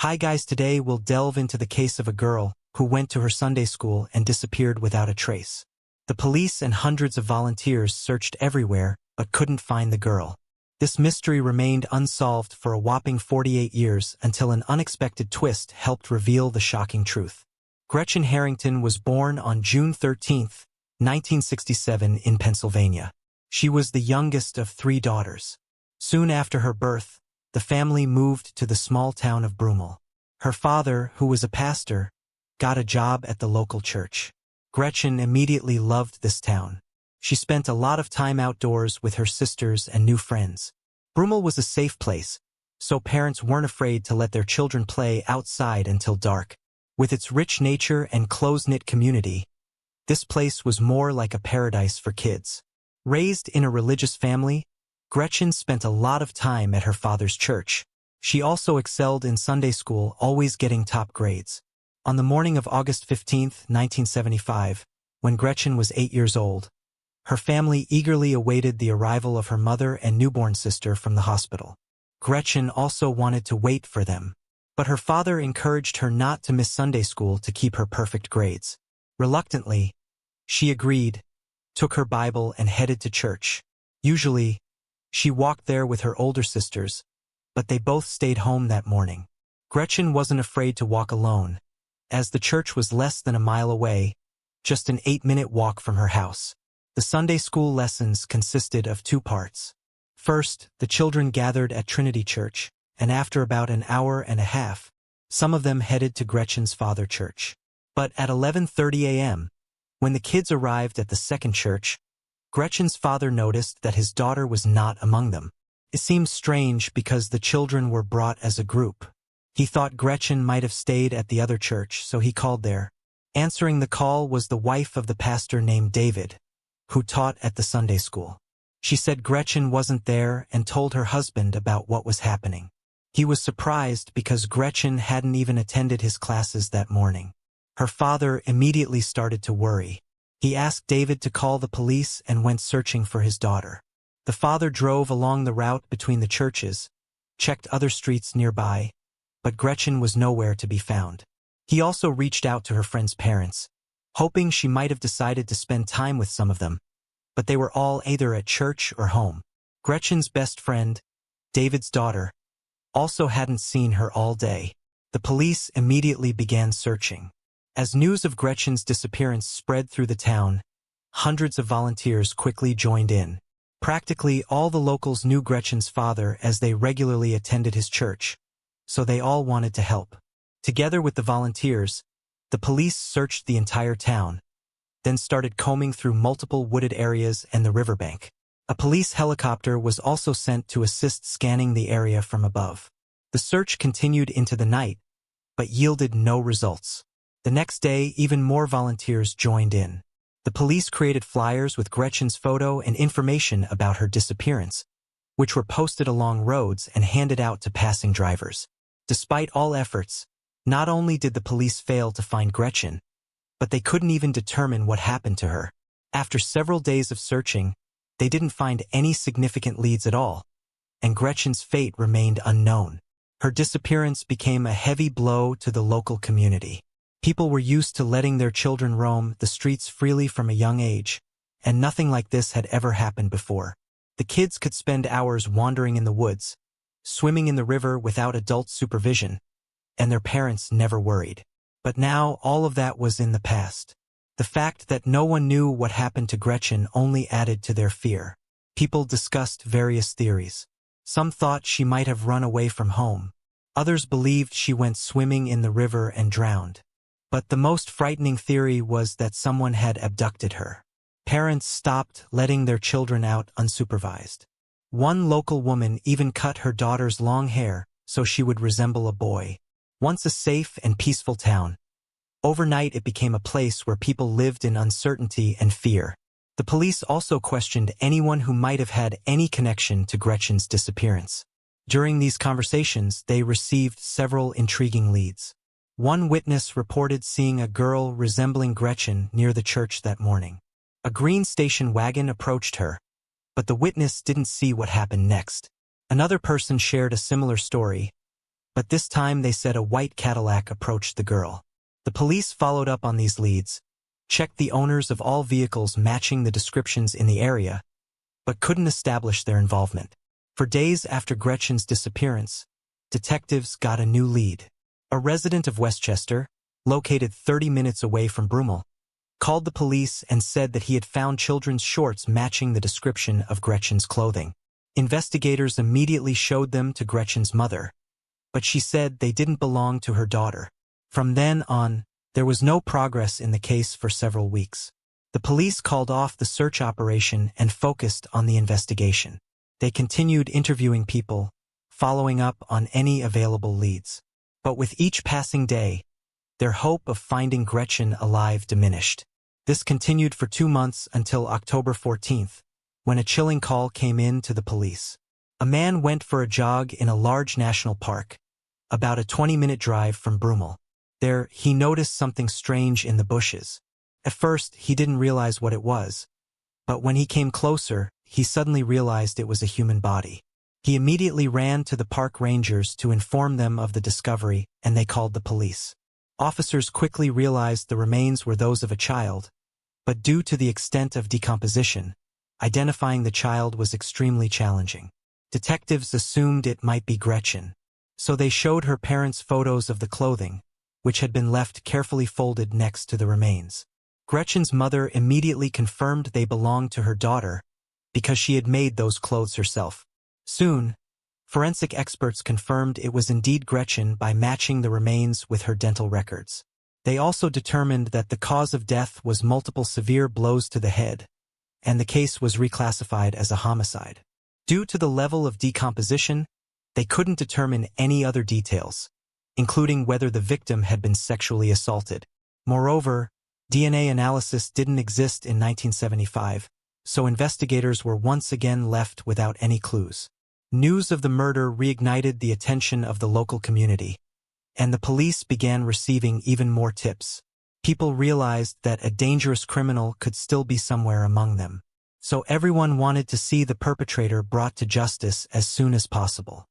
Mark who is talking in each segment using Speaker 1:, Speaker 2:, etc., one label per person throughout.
Speaker 1: Hi guys, today we'll delve into the case of a girl who went to her Sunday school and disappeared without a trace. The police and hundreds of volunteers searched everywhere but couldn't find the girl. This mystery remained unsolved for a whopping 48 years until an unexpected twist helped reveal the shocking truth. Gretchen Harrington was born on June 13, 1967 in Pennsylvania. She was the youngest of 3 daughters. Soon after her birth, the family moved to the small town of Brummel. Her father, who was a pastor, got a job at the local church. Gretchen immediately loved this town. She spent a lot of time outdoors with her sisters and new friends. Brummel was a safe place, so parents weren't afraid to let their children play outside until dark. With its rich nature and close-knit community, this place was more like a paradise for kids. Raised in a religious family, Gretchen spent a lot of time at her father's church. She also excelled in Sunday school, always getting top grades. On the morning of August 15, 1975, when Gretchen was 8 years old, her family eagerly awaited the arrival of her mother and newborn sister from the hospital. Gretchen also wanted to wait for them, but her father encouraged her not to miss Sunday school to keep her perfect grades. Reluctantly, she agreed, took her Bible and headed to church. Usually, she walked there with her older sisters, but they both stayed home that morning. Gretchen wasn't afraid to walk alone, as the church was less than a mile away, just an 8-minute walk from her house. The Sunday school lessons consisted of 2 parts. First, the children gathered at Trinity Church, and after about an hour and a half, some of them headed to Gretchen's father church. But at 11:30 a.m., when the kids arrived at the second church, Gretchen's father noticed that his daughter was not among them. It seemed strange because the children were brought as a group. He thought Gretchen might have stayed at the other church, so he called there. Answering the call was the wife of the pastor named David, who taught at the Sunday school. She said Gretchen wasn't there and told her husband about what was happening. He was surprised because Gretchen hadn't even attended his classes that morning. Her father immediately started to worry. He asked David to call the police and went searching for his daughter. The father drove along the route between the churches, checked other streets nearby, but Gretchen was nowhere to be found. He also reached out to her friend's parents, hoping she might have decided to spend time with some of them, but they were all either at church or home. Gretchen's best friend, David's daughter, also hadn't seen her all day. The police immediately began searching. As news of Gretchen's disappearance spread through the town, hundreds of volunteers quickly joined in. Practically all the locals knew Gretchen's father as they regularly attended his church, so they all wanted to help. Together with the volunteers, the police searched the entire town, then started combing through multiple wooded areas and the riverbank. A police helicopter was also sent to assist scanning the area from above. The search continued into the night, but yielded no results. The next day, even more volunteers joined in. The police created flyers with Gretchen's photo and information about her disappearance, which were posted along roads and handed out to passing drivers. Despite all efforts, not only did the police fail to find Gretchen, but they couldn't even determine what happened to her. After several days of searching, they didn't find any significant leads at all, and Gretchen's fate remained unknown. Her disappearance became a heavy blow to the local community. People were used to letting their children roam the streets freely from a young age, and nothing like this had ever happened before. The kids could spend hours wandering in the woods, swimming in the river without adult supervision, and their parents never worried. But now all of that was in the past. The fact that no one knew what happened to Gretchen only added to their fear. People discussed various theories. Some thought she might have run away from home. Others believed she went swimming in the river and drowned. But the most frightening theory was that someone had abducted her. Parents stopped letting their children out unsupervised. One local woman even cut her daughter's long hair so she would resemble a boy. Once a safe and peaceful town, overnight it became a place where people lived in uncertainty and fear. The police also questioned anyone who might have had any connection to Gretchen's disappearance. During these conversations, they received several intriguing leads. One witness reported seeing a girl resembling Gretchen near the church that morning. A green station wagon approached her, but the witness didn't see what happened next. Another person shared a similar story, But this time they said a white Cadillac approached the girl. The police followed up on these leads, checked the owners of all vehicles matching the descriptions in the area, but couldn't establish their involvement. For days after Gretchen's disappearance, detectives got a new lead. A resident of Westchester, located 30 minutes away from Brummel, called the police and said that he had found children's shorts matching the description of Gretchen's clothing. Investigators immediately showed them to Gretchen's mother, but she said they didn't belong to her daughter. From then on, there was no progress in the case for several weeks. The police called off the search operation and focused on the investigation. They continued interviewing people, following up on any available leads. But with each passing day, their hope of finding Gretchen alive diminished. This continued for 2 months until October 14th, when a chilling call came in to the police. A man went for a jog in a large national park, about a 20-minute drive from Brummel. There, he noticed something strange in the bushes. At first, he didn't realize what it was, but when he came closer, he suddenly realized it was a human body. He immediately ran to the park rangers to inform them of the discovery, and they called the police. Officers quickly realized the remains were those of a child, but due to the extent of decomposition, identifying the child was extremely challenging. Detectives assumed it might be Gretchen, so they showed her parents photos of the clothing, which had been left carefully folded next to the remains. Gretchen's mother immediately confirmed they belonged to her daughter because she had made those clothes herself. Soon, forensic experts confirmed it was indeed Gretchen by matching the remains with her dental records. They also determined that the cause of death was multiple severe blows to the head, and the case was reclassified as a homicide. Due to the level of decomposition, they couldn't determine any other details, including whether the victim had been sexually assaulted. Moreover, DNA analysis didn't exist in 1975, so investigators were once again left without any clues. News of the murder reignited the attention of the local community, and the police began receiving even more tips. People realized that a dangerous criminal could still be somewhere among them, so everyone wanted to see the perpetrator brought to justice as soon as possible.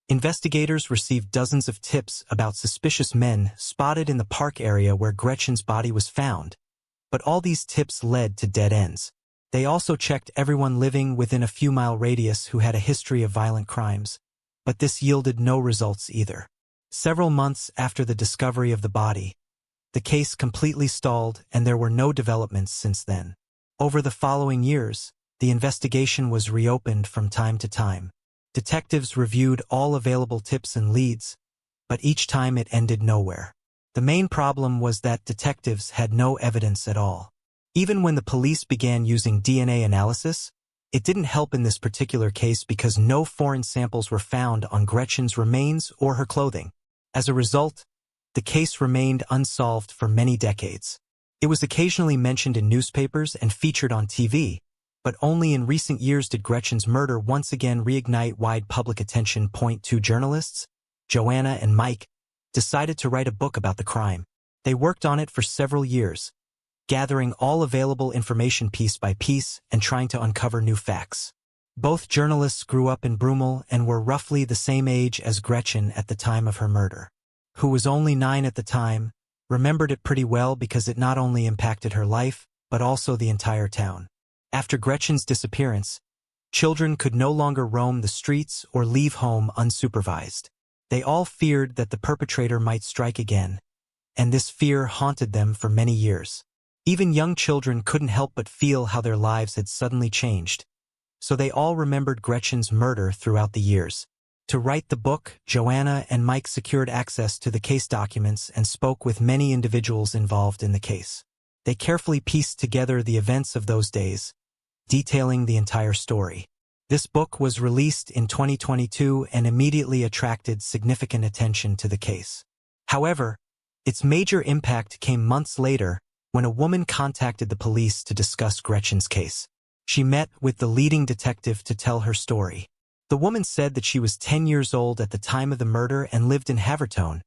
Speaker 1: Investigators received dozens of tips about suspicious men spotted in the park area where Gretchen's body was found, but all these tips led to dead ends. They also checked everyone living within a few-mile radius who had a history of violent crimes, but this yielded no results either. Several months after the discovery of the body, the case completely stalled and there were no developments since then. Over the following years, the investigation was reopened from time to time. Detectives reviewed all available tips and leads, but each time it ended nowhere. The main problem was that detectives had no evidence at all. Even when the police began using DNA analysis, it didn't help in this particular case because no foreign samples were found on Gretchen's remains or her clothing. As a result, the case remained unsolved for many decades. It was occasionally mentioned in newspapers and featured on TV, but only in recent years did Gretchen's murder once again reignite wide public attention. Two journalists, Joanna and Mike, decided to write a book about the crime. They worked on it for several years, gathering all available information piece by piece and trying to uncover new facts. Both journalists grew up in Brummel and were roughly the same age as Gretchen at the time of her murder. Who was only 9 at the time, remembered it pretty well because it not only impacted her life, but also the entire town. After Gretchen's disappearance, children could no longer roam the streets or leave home unsupervised. They all feared that the perpetrator might strike again, and this fear haunted them for many years. Even young children couldn't help but feel how their lives had suddenly changed, so they all remembered Gretchen's murder throughout the years. To write the book, Joanna and Mike secured access to the case documents and spoke with many individuals involved in the case. They carefully pieced together the events of those days, detailing the entire story. This book was released in 2022 and immediately attracted significant attention to the case. However, its major impact came months later when a woman contacted the police to discuss Gretchen's case. She met with the leading detective to tell her story. The woman said that she was 10 years old at the time of the murder and lived in Havertone,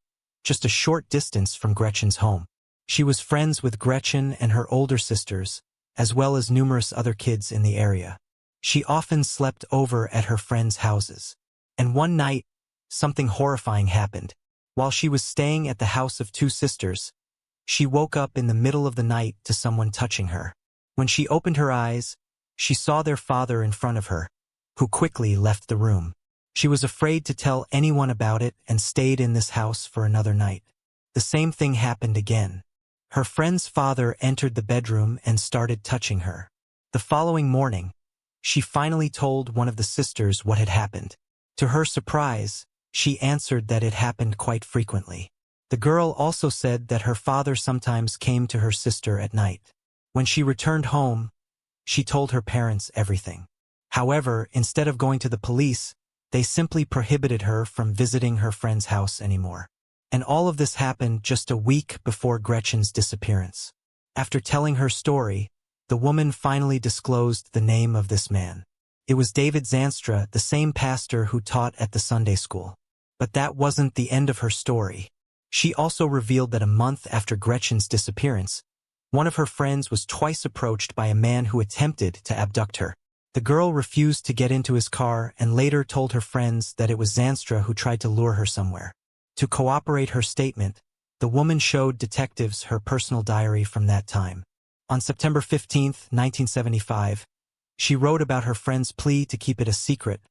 Speaker 1: just a short distance from Gretchen's home. She was friends with Gretchen and her older sisters, as well as numerous other kids in the area. She often slept over at her friends' houses. And one night, something horrifying happened. While she was staying at the house of two sisters, she woke up in the middle of the night to someone touching her. When she opened her eyes, she saw their father in front of her, who quickly left the room. She was afraid to tell anyone about it and stayed in this house for another night. The same thing happened again. Her friend's father entered the bedroom and started touching her. The following morning, she finally told one of the sisters what had happened. To her surprise, she answered that it happened quite frequently. The girl also said that her father sometimes came to her sister at night. When she returned home, she told her parents everything. However, instead of going to the police, they simply prohibited her from visiting her friend's house anymore. And all of this happened just a week before Gretchen's disappearance. After telling her story, the woman finally disclosed the name of this man. It was David Zanstra, the same pastor who taught at the Sunday school. But that wasn't the end of her story. She also revealed that a month after Gretchen's disappearance, one of her friends was twice approached by a man who attempted to abduct her. The girl refused to get into his car and later told her friends that it was Zanstra who tried to lure her somewhere. To corroborate her statement, the woman showed detectives her personal diary from that time. On September 15, 1975, she wrote about her friend's plea to keep it a secret,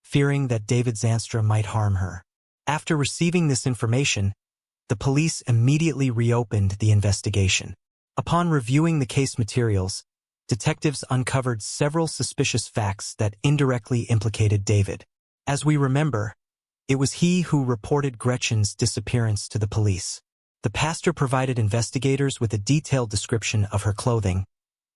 Speaker 1: fearing that David Zanstra might harm her. After receiving this information, the police immediately reopened the investigation. Upon reviewing the case materials, detectives uncovered several suspicious facts that indirectly implicated David. As we remember, it was he who reported Gretchen's disappearance to the police. The pastor provided investigators with a detailed description of her clothing: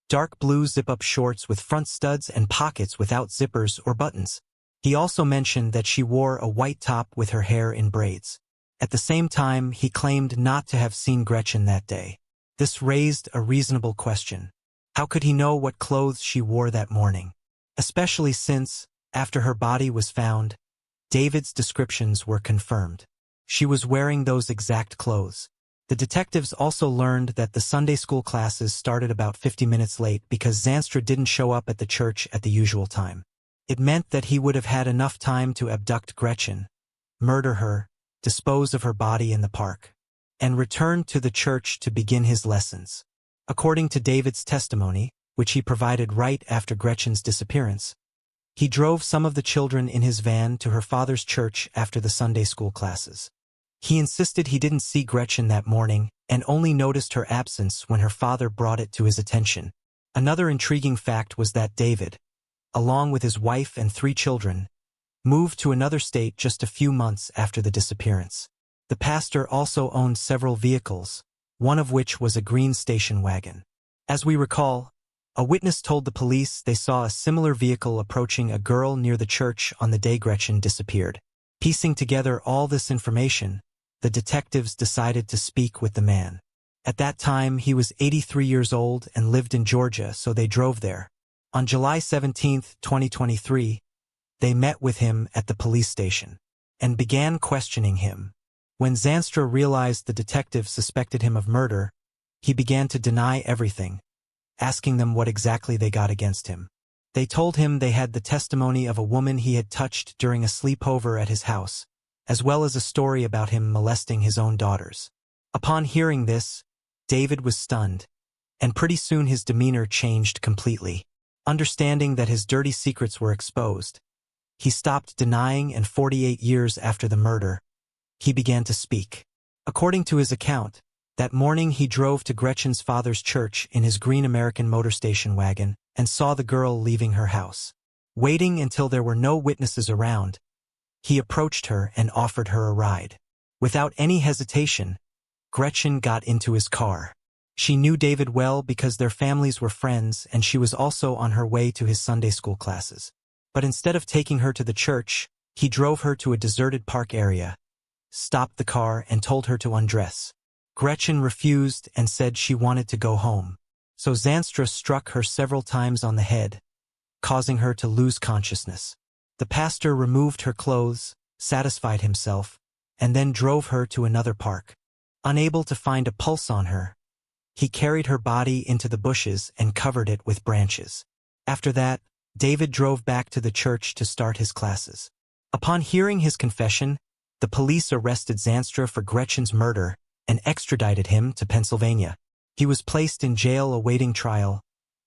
Speaker 1: dark blue zip-up shorts with front studs and pockets without zippers or buttons. He also mentioned that she wore a white top with her hair in braids. At the same time, he claimed not to have seen Gretchen that day. This raised a reasonable question. How could he know what clothes she wore that morning? Especially since, after her body was found, David's descriptions were confirmed. She was wearing those exact clothes. The detectives also learned that the Sunday school classes started about 50 minutes late because Zanstra didn't show up at the church at the usual time. It meant that he would have had enough time to abduct Gretchen, murder her, dispose of her body in the park, and return to the church to begin his lessons. According to David's testimony, which he provided right after Gretchen's disappearance, he drove some of the children in his van to her father's church after the Sunday school classes. He insisted he didn't see Gretchen that morning and only noticed her absence when her father brought it to his attention. Another intriguing fact was that David, along with his wife and 3 children, moved to another state just a few months after the disappearance. The pastor also owned several vehicles, one of which was a green station wagon. As we recall, a witness told the police they saw a similar vehicle approaching a girl near the church on the day Gretchen disappeared. Piecing together all this information, the detectives decided to speak with the man. At that time, he was 83 years old and lived in Georgia, so they drove there. On July 17, 2023, they met with him at the police station and began questioning him. When Zanstra realized the detectives suspected him of murder, he began to deny everything, asking them what exactly they got against him. They told him they had the testimony of a woman he had touched during a sleepover at his house, as well as a story about him molesting his own daughters. Upon hearing this, David was stunned, and pretty soon his demeanor changed completely. Understanding that his dirty secrets were exposed, he stopped denying, and 48 years after the murder, he began to speak. According to his account, that morning he drove to Gretchen's father's church in his green American motor station wagon and saw the girl leaving her house. Waiting until there were no witnesses around, he approached her and offered her a ride. Without any hesitation, Gretchen got into his car. She knew David well because their families were friends, and she was also on her way to his Sunday school classes. But instead of taking her to the church, he drove her to a deserted park area, stopped the car, and told her to undress. Gretchen refused and said she wanted to go home. So Zanstra struck her several times on the head, causing her to lose consciousness. The pastor removed her clothes, satisfied himself, and then drove her to another park. Unable to find a pulse on her, he carried her body into the bushes and covered it with branches. After that, David drove back to the church to start his classes. Upon hearing his confession, The police arrested Zanstra for Gretchen's murder and extradited him to Pennsylvania. He was placed in jail awaiting trial,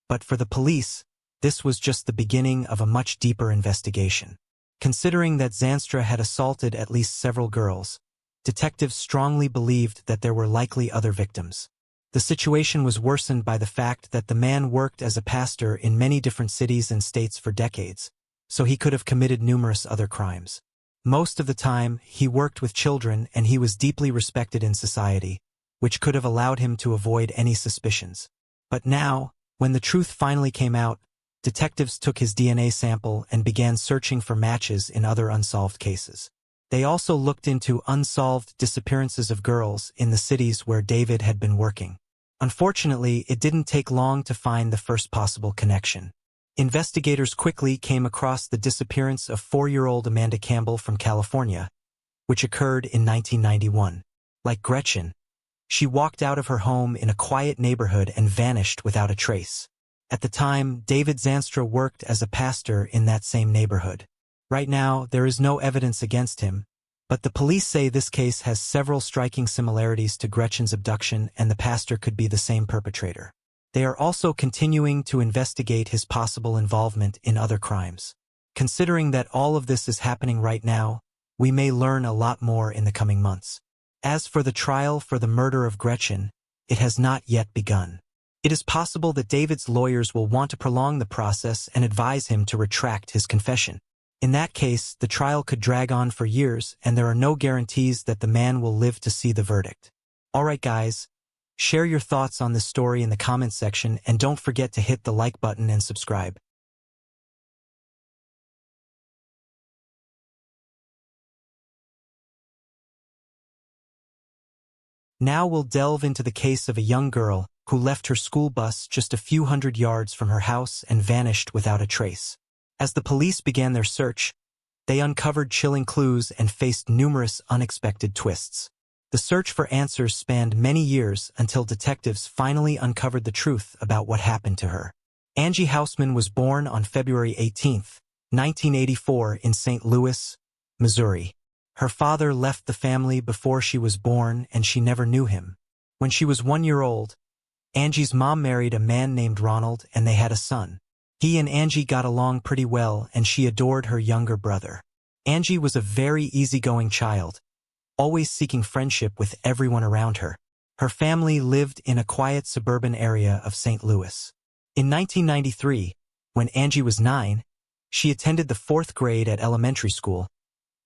Speaker 1: but for the police, this was just the beginning of a much deeper investigation. Considering that Zanstra had assaulted at least several girls, detectives strongly believed that there were likely other victims. The situation was worsened by the fact that the man worked as a pastor in many different cities and states for decades, so he could have committed numerous other crimes. Most of the time, he worked with children and he was deeply respected in society, which could have allowed him to avoid any suspicions. But now, when the truth finally came out, detectives took his DNA sample and began searching for matches in other unsolved cases. They also looked into unsolved disappearances of girls in the cities where David had been working. Unfortunately, it didn't take long to find the first possible connection. Investigators quickly came across the disappearance of 4-year-old Amanda Campbell from California, which occurred in 1991. Like Gretchen, she walked out of her home in a quiet neighborhood and vanished without a trace. At the time, David Zanstra worked as a pastor in that same neighborhood. Right now, there is no evidence against him, but the police say this case has several striking similarities to Gretchen's abduction and the pastor could be the same perpetrator. They are also continuing to investigate his possible involvement in other crimes. Considering that all of this is happening right now, we may learn a lot more in the coming months. As for the trial for the murder of Gretchen, it has not yet begun. It is possible that David's lawyers will want to prolong the process and advise him to retract his confession. In that case, the trial could drag on for years and there are no guarantees that the man will live to see the verdict. Alright guys, share your thoughts on this story in the comments section and don't forget to hit the like button and subscribe. Now we'll delve into the case of a young girl who left her school bus just a few hundred yards from her house and vanished without a trace. As the police began their search, they uncovered chilling clues and faced numerous unexpected twists. The search for answers spanned many years until detectives finally uncovered the truth about what happened to her. Angie Hausman was born on February 18, 1984 in St. Louis, Missouri. Her father left the family before she was born and she never knew him. When she was 1 year old, Angie's mom married a man named Ronald and they had a son. He and Angie got along pretty well and she adored her younger brother. Angie was a very easygoing child, always seeking friendship with everyone around her. Her family lived in a quiet suburban area of St. Louis. In 1993, when Angie was 9, she attended the 4th grade at elementary school,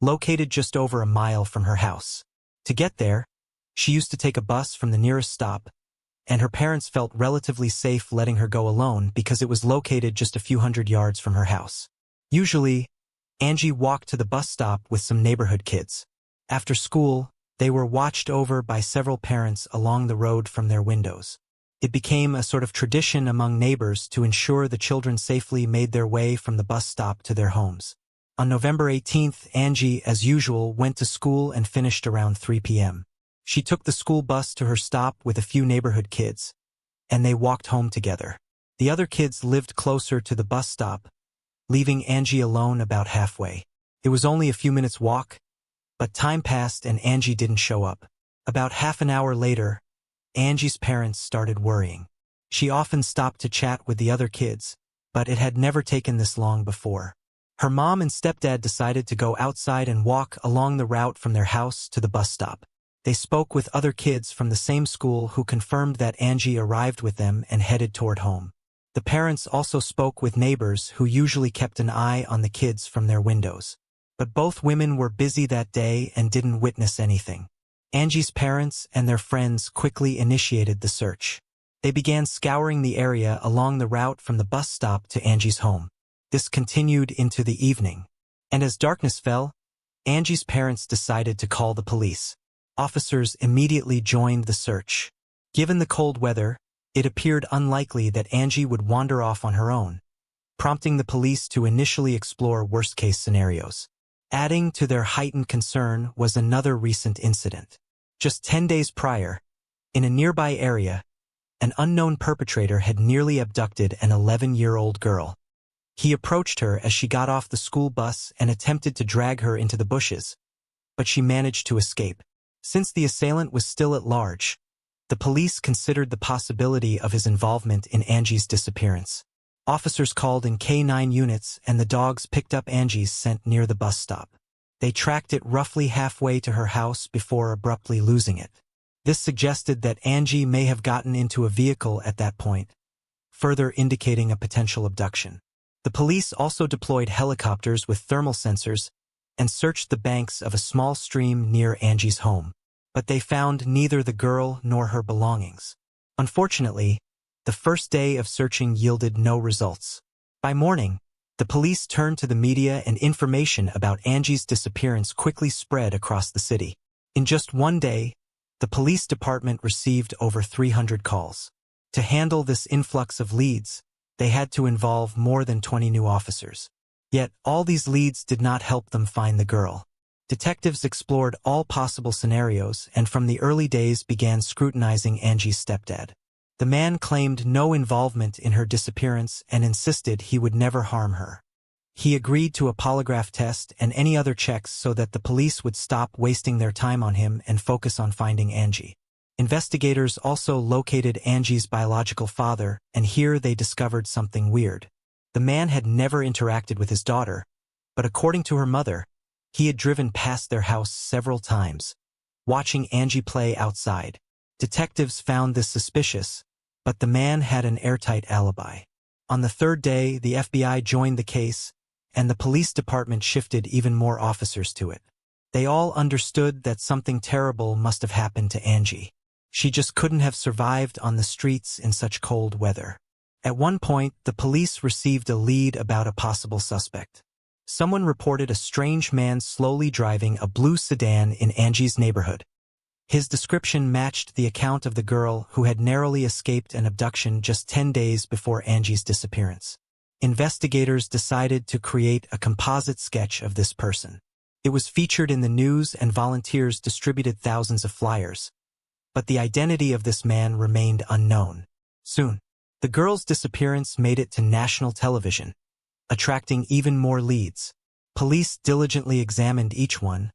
Speaker 1: located just over a mile from her house. To get there, she used to take a bus from the nearest stop, and her parents felt relatively safe letting her go alone because it was located just a few hundred yards from her house. Usually, Angie walked to the bus stop with some neighborhood kids. After school, they were watched over by several parents along the road from their windows. It became a sort of tradition among neighbors to ensure the children safely made their way from the bus stop to their homes. On November 18th, Angie, as usual, went to school and finished around 3 p.m. She took the school bus to her stop with a few neighborhood kids, and they walked home together. The other kids lived closer to the bus stop, leaving Angie alone about halfway. It was only a few minutes' walk, but time passed and Angie didn't show up. About half an hour later, Angie's parents started worrying. She often stopped to chat with the other kids, but it had never taken this long before. Her mom and stepdad decided to go outside and walk along the route from their house to the bus stop. They spoke with other kids from the same school who confirmed that Angie arrived with them and headed toward home. The parents also spoke with neighbors who usually kept an eye on the kids from their windows. But both women were busy that day and didn't witness anything. Angie's parents and their friends quickly initiated the search. They began scouring the area along the route from the bus stop to Angie's home. This continued into the evening. And as darkness fell, Angie's parents decided to call the police. Officers immediately joined the search. Given the cold weather, it appeared unlikely that Angie would wander off on her own, prompting the police to initially explore worst-case scenarios. Adding to their heightened concern was another recent incident. Just 10 days prior, in a nearby area, an unknown perpetrator had nearly abducted an 11-year-old girl. He approached her as she got off the school bus and attempted to drag her into the bushes, but she managed to escape. Since the assailant was still at large, the police considered the possibility of his involvement in Angie's disappearance. Officers called in K9 units and the dogs picked up Angie's scent near the bus stop. They tracked it roughly halfway to her house before abruptly losing it. This suggested that Angie may have gotten into a vehicle at that point, further indicating a potential abduction. The police also deployed helicopters with thermal sensors and searched the banks of a small stream near Angie's home, but they found neither the girl nor her belongings. Unfortunately, the first day of searching yielded no results. By morning, the police turned to the media and information about Angie's disappearance quickly spread across the city. In just one day, the police department received over 300 calls. To handle this influx of leads, they had to involve more than 20 new officers. Yet, all these leads did not help them find the girl. Detectives explored all possible scenarios and from the early days began scrutinizing Angie's stepdad. The man claimed no involvement in her disappearance and insisted he would never harm her. He agreed to a polygraph test and any other checks so that the police would stop wasting their time on him and focus on finding Angie. Investigators also located Angie's biological father, and here they discovered something weird. The man had never interacted with his daughter, but according to her mother, he had driven past their house several times, watching Angie play outside. Detectives found this suspicious, but the man had an airtight alibi. On the third day, the FBI joined the case, and the police department shifted even more officers to it. They all understood that something terrible must have happened to Angie. She just couldn't have survived on the streets in such cold weather. At one point, the police received a lead about a possible suspect. Someone reported a strange man slowly driving a blue sedan in Angie's neighborhood. His description matched the account of the girl who had narrowly escaped an abduction just 10 days before Angie's disappearance. Investigators decided to create a composite sketch of this person. It was featured in the news and volunteers distributed thousands of flyers. But the identity of this man remained unknown. Soon, the girl's disappearance made it to national television, attracting even more leads. Police diligently examined each one,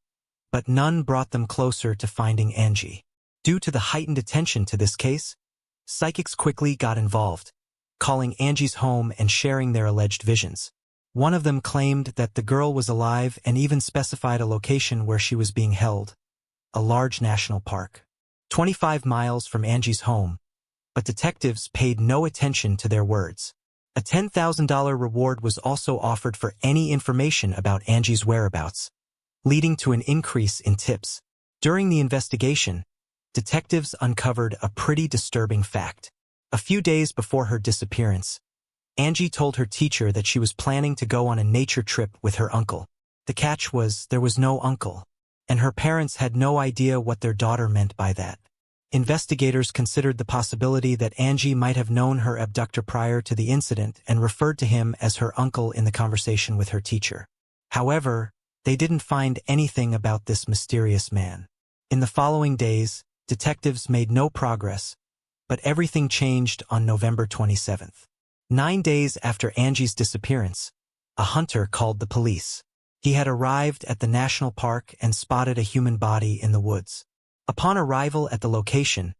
Speaker 1: but none brought them closer to finding Angie. Due to the heightened attention to this case, psychics quickly got involved, calling Angie's home and sharing their alleged visions. One of them claimed that the girl was alive and even specified a location where she was being held, a large national park, 25 miles from Angie's home, but detectives paid no attention to their words. A $10,000 reward was also offered for any information about Angie's whereabouts, leading to an increase in tips. During the investigation, detectives uncovered a pretty disturbing fact. A few days before her disappearance, Angie told her teacher that she was planning to go on a nature trip with her uncle. The catch was there was no uncle, and her parents had no idea what their daughter meant by that. Investigators considered the possibility that Angie might have known her abductor prior to the incident and referred to him as her uncle in the conversation with her teacher. However, they didn't find anything about this mysterious man. In the following days, detectives made no progress, but everything changed on November 27th. 9 days after Angie's disappearance, a hunter called the police. He had arrived at the national park and spotted a human body in the woods. Upon arrival at the location,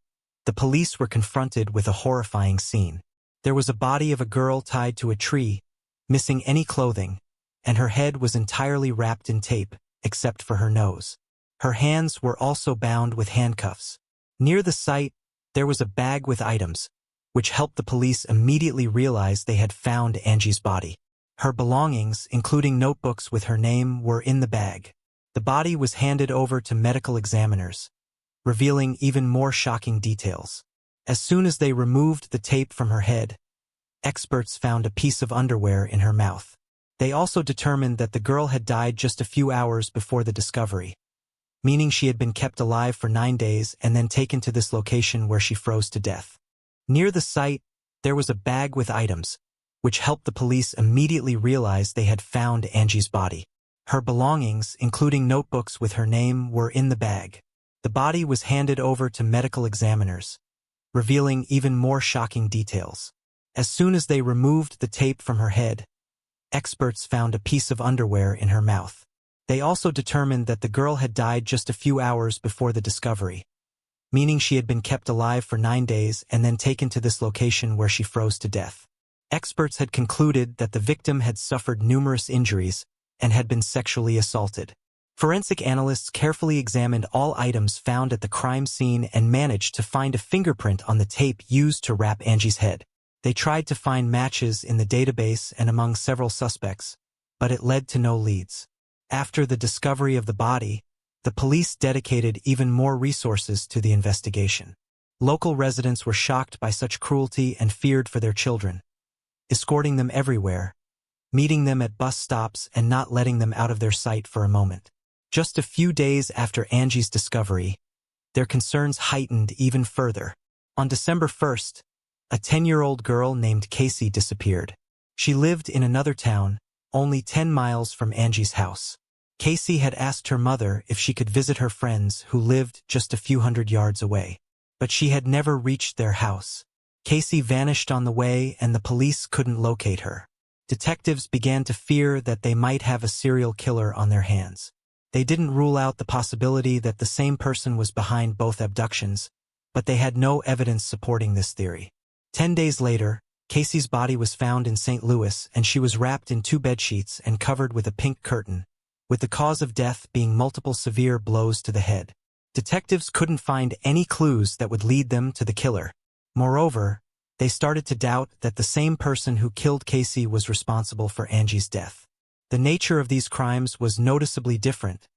Speaker 1: the police were confronted with a horrifying scene. There was a body of a girl tied to a tree, missing any clothing, and her head was entirely wrapped in tape, except for her nose. Her hands were also bound with handcuffs. Near the site, there was a bag with items, which helped the police immediately realize they had found Angie's body. Her belongings, including notebooks with her name, were in the bag. The body was handed over to medical examiners, revealing even more shocking details. As soon as they removed the tape from her head, experts found a piece of underwear in her mouth. They also determined that the girl had died just a few hours before the discovery, meaning she had been kept alive for 9 days and then taken to this location where she froze to death. Near the site, there was a bag with items, which helped the police immediately realize they had found Angie's body. Her belongings, including notebooks with her name, were in the bag. The body was handed over to medical examiners, revealing even more shocking details. As soon as they removed the tape from her head, experts found a piece of underwear in her mouth. They also determined that the girl had died just a few hours before the discovery, meaning she had been kept alive for 9 days and then taken to this location where she froze to death. Experts had concluded that the victim had suffered numerous injuries and had been sexually assaulted. Forensic analysts carefully examined all items found at the crime scene and managed to find a fingerprint on the tape used to wrap Angie's head. They tried to find matches in the database and among several suspects, but it led to no leads. After the discovery of the body, the police dedicated even more resources to the investigation. Local residents were shocked by such cruelty and feared for their children, escorting them everywhere, meeting them at bus stops and not letting them out of their sight for a moment. Just a few days after Angie's discovery, their concerns heightened even further. On December 1st, a 10-year-old girl named Casey disappeared. She lived in another town, only 10 miles from Angie's house. Casey had asked her mother if she could visit her friends who lived just a few hundred yards away, but she had never reached their house. Casey vanished on the way and the police couldn't locate her. Detectives began to fear that they might have a serial killer on their hands. They didn't rule out the possibility that the same person was behind both abductions, but they had no evidence supporting this theory. 10 days later, Casey's body was found in St. Louis and she was wrapped in 2 bedsheets and covered with a pink curtain, with the cause of death being multiple severe blows to the head. Detectives couldn't find any clues that would lead them to the killer. Moreover, they started to doubt that the same person who killed Casey was responsible for Angie's death. The nature of these crimes was noticeably different,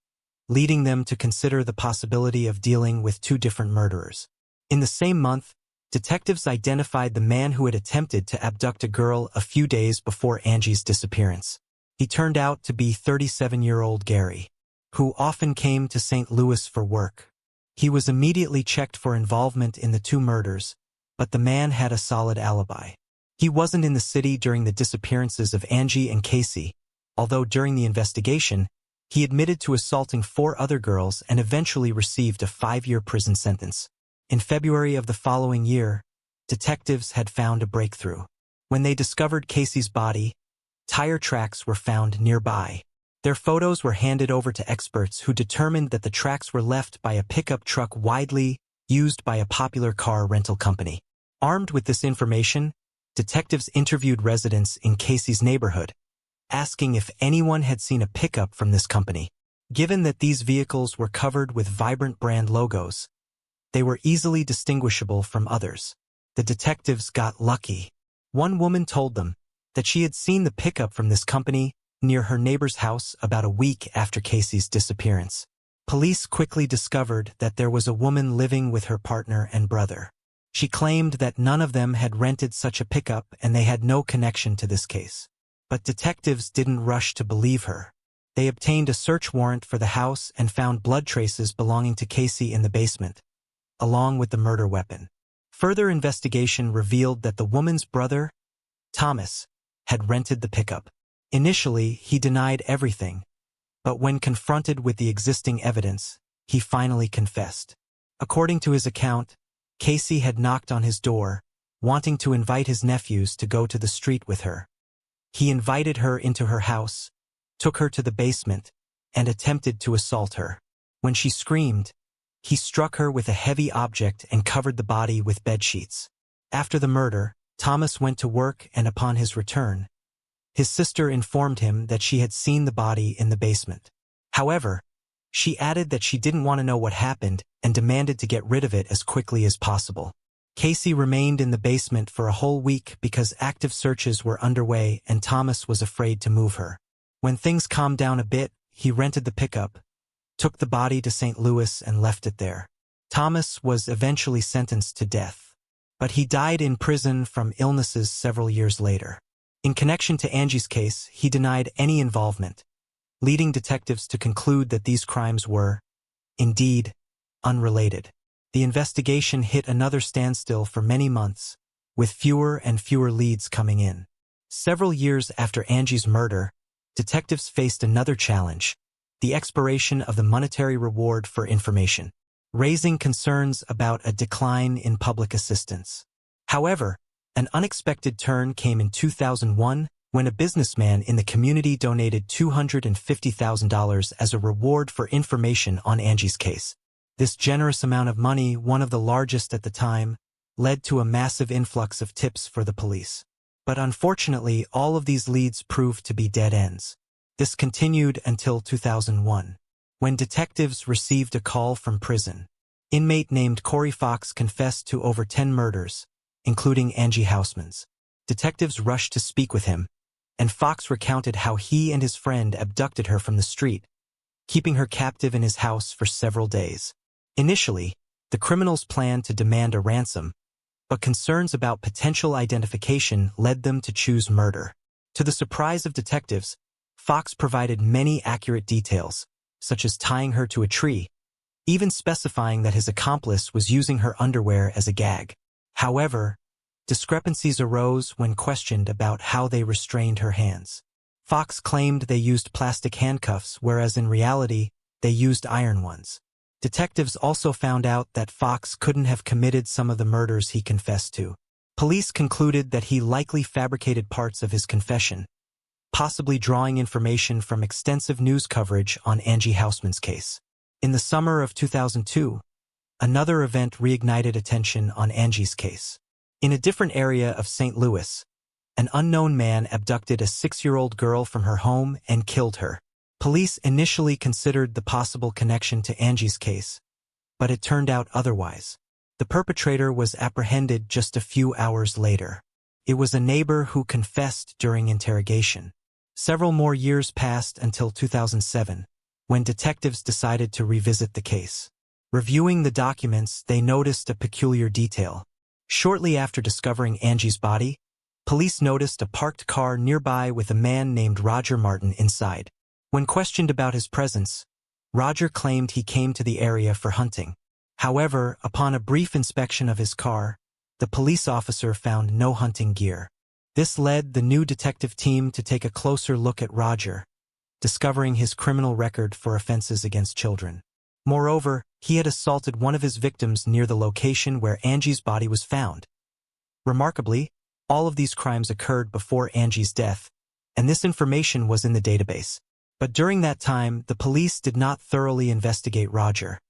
Speaker 1: leading them to consider the possibility of dealing with 2 different murderers. In the same month, detectives identified the man who had attempted to abduct a girl a few days before Angie's disappearance. He turned out to be 37-year-old Gary, who often came to St. Louis for work. He was immediately checked for involvement in the 2 murders, but the man had a solid alibi. He wasn't in the city during the disappearances of Angie and Casey, although during the investigation, he admitted to assaulting 4 other girls and eventually received a 5-year prison sentence. In February of the following year, detectives had found a breakthrough. When they discovered Casey's body, tire tracks were found nearby. Their photos were handed over to experts who determined that the tracks were left by a pickup truck widely used by a popular car rental company. Armed with this information, detectives interviewed residents in Casey's neighborhood, asking if anyone had seen a pickup from this company. Given that these vehicles were covered with vibrant brand logos, they were easily distinguishable from others. The detectives got lucky. One woman told them that she had seen the pickup from this company near her neighbor's house about a week after Casey's disappearance. Police quickly discovered that there was a woman living with her partner and brother. She claimed that none of them had rented such a pickup and they had no connection to this case. But detectives didn't rush to believe her. They obtained a search warrant for the house and found blood traces belonging to Casey in the basement, along with the murder weapon. Further investigation revealed that the woman's brother, Thomas, had rented the pickup. Initially, he denied everything, but when confronted with the existing evidence, he finally confessed. According to his account, Casey had knocked on his door, wanting to invite his nephews to go to the street with her. He invited her into her house, took her to the basement, and attempted to assault her. When she screamed, he struck her with a heavy object and covered the body with bedsheets. After the murder, Thomas went to work and upon his return, his sister informed him that she had seen the body in the basement. However, she added that she didn't want to know what happened and demanded to get rid of it as quickly as possible. Casey remained in the basement for a whole week because active searches were underway and Thomas was afraid to move her. When things calmed down a bit, he rented the pickup, took the body to St. Louis and left it there. Thomas was eventually sentenced to death, but he died in prison from illnesses several years later. In connection to Angie's case, he denied any involvement, leading detectives to conclude that these crimes were, indeed, unrelated. The investigation hit another standstill for many months, with fewer and fewer leads coming in. Several years after Angie's murder, detectives faced another challenge, the expiration of the monetary reward for information, raising concerns about a decline in public assistance. However, an unexpected turn came in 2001 when a businessman in the community donated $250,000 as a reward for information on Angie's case. This generous amount of money, one of the largest at the time, led to a massive influx of tips for the police. But unfortunately, all of these leads proved to be dead ends. This continued until 2001, when detectives received a call from prison. Inmate named Corey Fox confessed to over 10 murders, including Angie Houseman's. Detectives rushed to speak with him, and Fox recounted how he and his friend abducted her from the street, keeping her captive in his house for several days. Initially, the criminals planned to demand a ransom, but concerns about potential identification led them to choose murder. To the surprise of detectives, Fox provided many accurate details, such as tying her to a tree, even specifying that his accomplice was using her underwear as a gag. However, discrepancies arose when questioned about how they restrained her hands. Fox claimed they used plastic handcuffs, whereas in reality, they used iron ones. Detectives also found out that Fox couldn't have committed some of the murders he confessed to. Police concluded that he likely fabricated parts of his confession, possibly drawing information from extensive news coverage on Angie Houseman's case. In the summer of 2002, another event reignited attention on Angie's case. In a different area of St. Louis, an unknown man abducted a 6-year-old girl from her home and killed her. Police initially considered the possible connection to Angie's case, but it turned out otherwise. The perpetrator was apprehended just a few hours later. It was a neighbor who confessed during interrogation. Several more years passed until 2007, when detectives decided to revisit the case. Reviewing the documents, they noticed a peculiar detail. Shortly after discovering Angie's body, police noticed a parked car nearby with a man named Roger Martin inside. When questioned about his presence, Roger claimed he came to the area for hunting. However, upon a brief inspection of his car, the police officer found no hunting gear. This led the new detective team to take a closer look at Roger, discovering his criminal record for offenses against children. Moreover, he had assaulted one of his victims near the location where Angie's body was found. Remarkably, all of these crimes occurred before Angie's death, and this information was in the database. But during that time, the police did not thoroughly investigate Roger,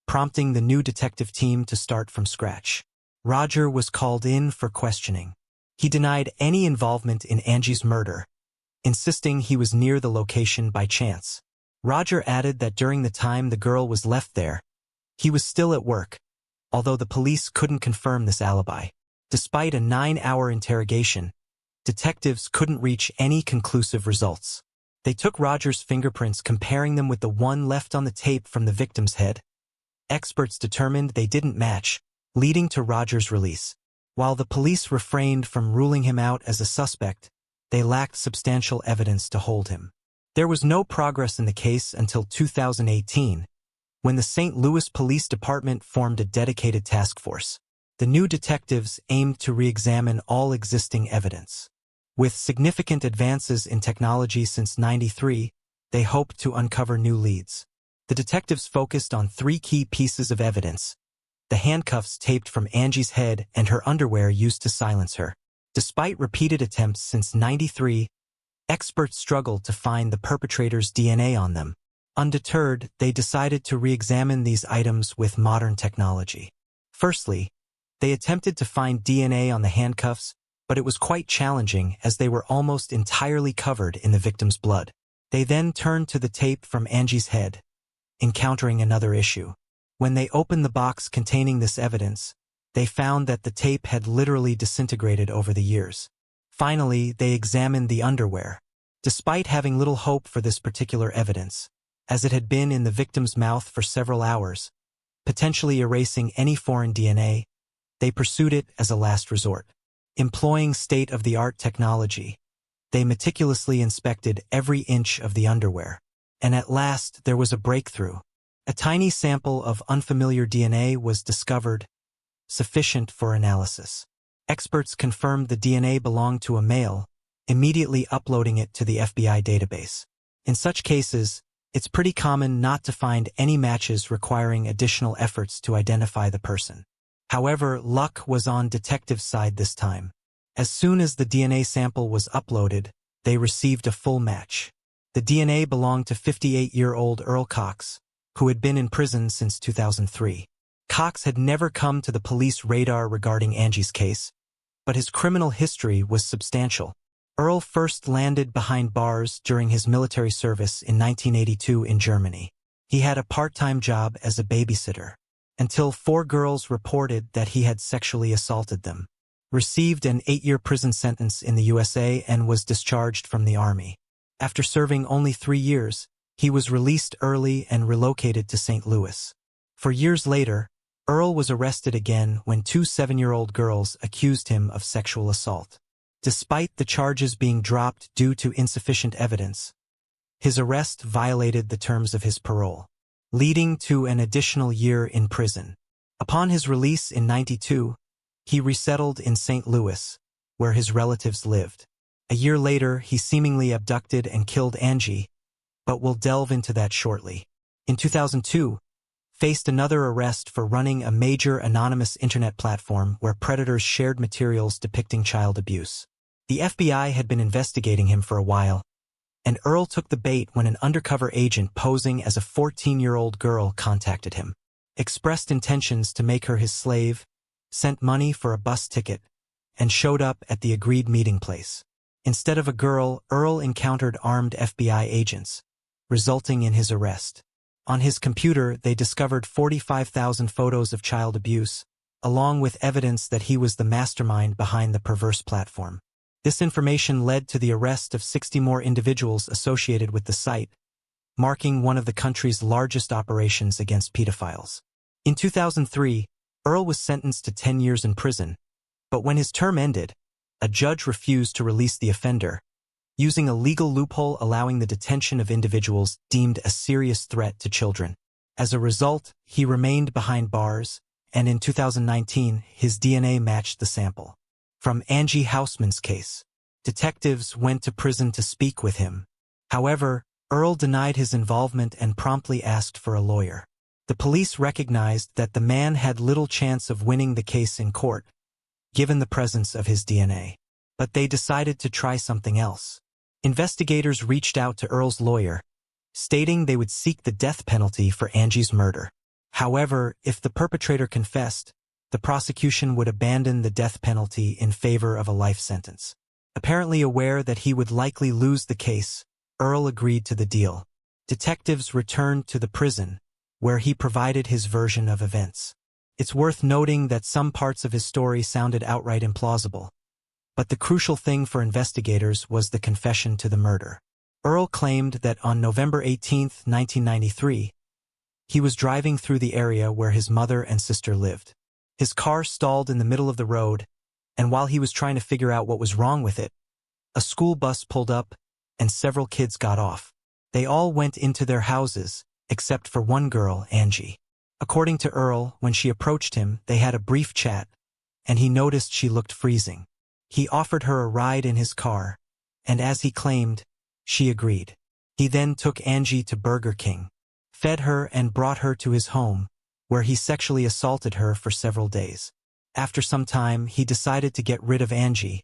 Speaker 1: prompting the new detective team to start from scratch. Roger was called in for questioning. He denied any involvement in Angie's murder, insisting he was near the location by chance. Roger added that during the time the girl was left there, he was still at work, although the police couldn't confirm this alibi. Despite a 9-hour interrogation, detectives couldn't reach any conclusive results. They took Roger's fingerprints, comparing them with the one left on the tape from the victim's head. Experts determined they didn't match, leading to Roger's release. While the police refrained from ruling him out as a suspect, they lacked substantial evidence to hold him. There was no progress in the case until 2018, when the St. Louis Police Department formed a dedicated task force. The new detectives aimed to re-examine all existing evidence. With significant advances in technology since '93, they hoped to uncover new leads. The detectives focused on 3 key pieces of evidence: the handcuffs taped from Angie's head and her underwear used to silence her. Despite repeated attempts since '93, experts struggled to find the perpetrator's DNA on them. Undeterred, they decided to re-examine these items with modern technology. Firstly, they attempted to find DNA on the handcuffs, but it was quite challenging as they were almost entirely covered in the victim's blood. They then turned to the tape from Angie's head, encountering another issue. When they opened the box containing this evidence, they found that the tape had literally disintegrated over the years. Finally, they examined the underwear. Despite having little hope for this particular evidence, as it had been in the victim's mouth for several hours, potentially erasing any foreign DNA, they pursued it as a last resort. Employing state-of-the-art technology, they meticulously inspected every inch of the underwear. And at last, there was a breakthrough. A tiny sample of unfamiliar DNA was discovered, sufficient for analysis. Experts confirmed the DNA belonged to a male, immediately uploading it to the FBI database. In such cases, it's pretty common not to find any matches, requiring additional efforts to identify the person. However, luck was on detectives' side this time. As soon as the DNA sample was uploaded, they received a full match. The DNA belonged to 58-year-old Earl Cox, who had been in prison since 2003. Cox had never come to the police radar regarding Angie's case, but his criminal history was substantial. Earl first landed behind bars during his military service in 1982 in Germany. He had a part-time job as a babysitter, until 4 girls reported that he had sexually assaulted them. Received an 8-year prison sentence in the USA and was discharged from the Army. After serving only 3 years, he was released early and relocated to St. Louis. For years later, Earl was arrested again when 2 7-year-old girls accused him of sexual assault. Despite the charges being dropped due to insufficient evidence, his arrest violated the terms of his parole, leading to an additional year in prison. Upon his release in '92, he resettled in St. Louis, where his relatives lived. A year later, he seemingly abducted and killed Angie, but we'll delve into that shortly. In 2002, faced another arrest for running a major anonymous internet platform where predators shared materials depicting child abuse. The FBI had been investigating him for a while, and Earl took the bait when an undercover agent posing as a 14-year-old girl contacted him, expressed intentions to make her his slave, sent money for a bus ticket, and showed up at the agreed meeting place. Instead of a girl, Earl encountered armed FBI agents, resulting in his arrest. On his computer, they discovered 45,000 photos of child abuse, along with evidence that he was the mastermind behind the perverse platform. This information led to the arrest of 60 more individuals associated with the site, marking one of the country's largest operations against pedophiles. In 2003, Earl was sentenced to 10 years in prison, but when his term ended, a judge refused to release the offender, using a legal loophole allowing the detention of individuals deemed a serious threat to children. As a result, he remained behind bars, and in 2019, his DNA matched the sample. From Angie Hausman's case, detectives went to prison to speak with him. However, Earl denied his involvement and promptly asked for a lawyer. The police recognized that the man had little chance of winning the case in court, given the presence of his DNA. But they decided to try something else. Investigators reached out to Earl's lawyer, stating they would seek the death penalty for Angie's murder. However, if the perpetrator confessed, the prosecution would abandon the death penalty in favor of a life sentence. Apparently aware that he would likely lose the case, Earl agreed to the deal. Detectives returned to the prison, where he provided his version of events. It's worth noting that some parts of his story sounded outright implausible, but the crucial thing for investigators was the confession to the murder. Earl claimed that on November 18, 1993, he was driving through the area where his mother and sister lived. His car stalled in the middle of the road, and while he was trying to figure out what was wrong with it, a school bus pulled up, and several kids got off. They all went into their houses, except for one girl, Angie. According to Earl, when she approached him, they had a brief chat, and he noticed she looked freezing. He offered her a ride in his car, and as he claimed, she agreed. He then took Angie to Burger King, fed her and brought her to his home, where he sexually assaulted her for several days. After some time, he decided to get rid of Angie,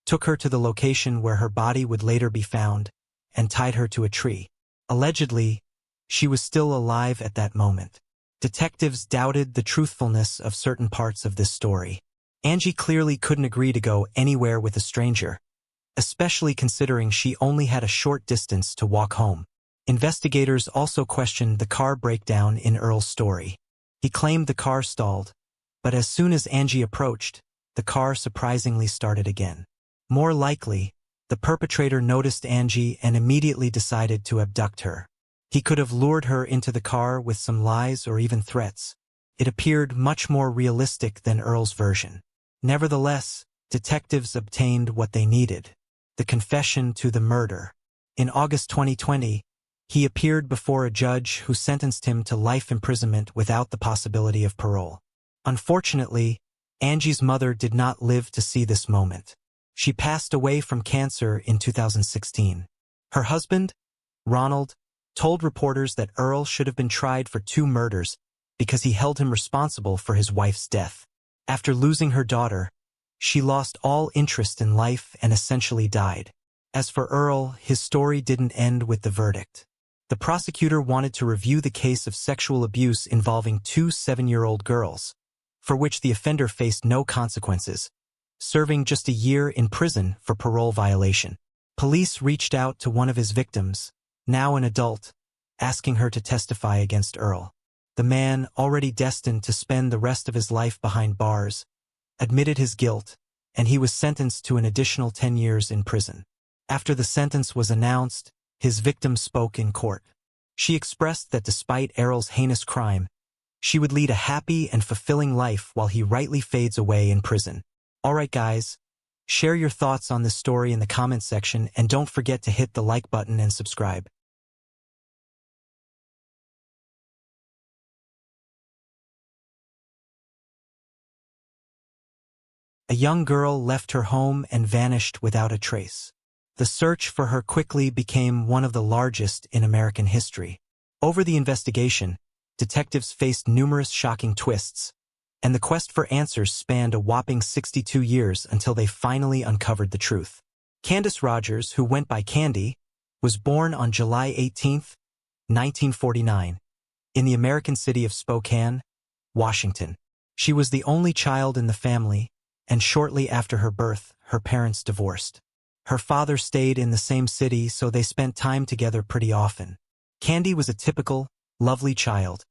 Speaker 1: took her to the location where her body would later be found, and tied her to a tree. Allegedly, she was still alive at that moment. Detectives doubted the truthfulness of certain parts of this story. Angie clearly couldn't agree to go anywhere with a stranger, especially considering she only had a short distance to walk home. Investigators also questioned the car breakdown in Earl's story. He claimed the car stalled, but as soon as Angie approached, the car surprisingly started again. More likely, the perpetrator noticed Angie and immediately decided to abduct her. He could have lured her into the car with some lies or even threats. It appeared much more realistic than Earl's version. Nevertheless, detectives obtained what they needed: the confession to the murder. In August 2020, he appeared before a judge who sentenced him to life imprisonment without the possibility of parole. Unfortunately, Angie's mother did not live to see this moment. She passed away from cancer in 2016. Her husband, Ronald, told reporters that Earl should have been tried for 2 murders because he held him responsible for his wife's death. After losing her daughter, she lost all interest in life and essentially died. As for Earl, his story didn't end with the verdict. The prosecutor wanted to review the case of sexual abuse involving two 7-year-old girls, for which the offender faced no consequences, serving just a year in prison for parole violation. Police reached out to one of his victims, now an adult, asking her to testify against Earl. The man, already destined to spend the rest of his life behind bars, admitted his guilt, and he was sentenced to an additional 10 years in prison. After the sentence was announced, his victim spoke in court. She expressed that despite Earl's heinous crime, she would lead a happy and fulfilling life while he rightly fades away in prison. Alright guys, share your thoughts on this story in the comments section and don't forget to hit the like button and subscribe. A young girl left her home and vanished without a trace. The search for her quickly became one of the largest in American history. Over the investigation, detectives faced numerous shocking twists, and the quest for answers spanned a whopping 62 years until they finally uncovered the truth. Candace Rogers, who went by Candy, was born on July 18, 1949, in the American city of Spokane, Washington. She was the only child in the family, and shortly after her birth, her parents divorced. Her father stayed in the same city, so they spent time together pretty often. Candy was a typical, lovely child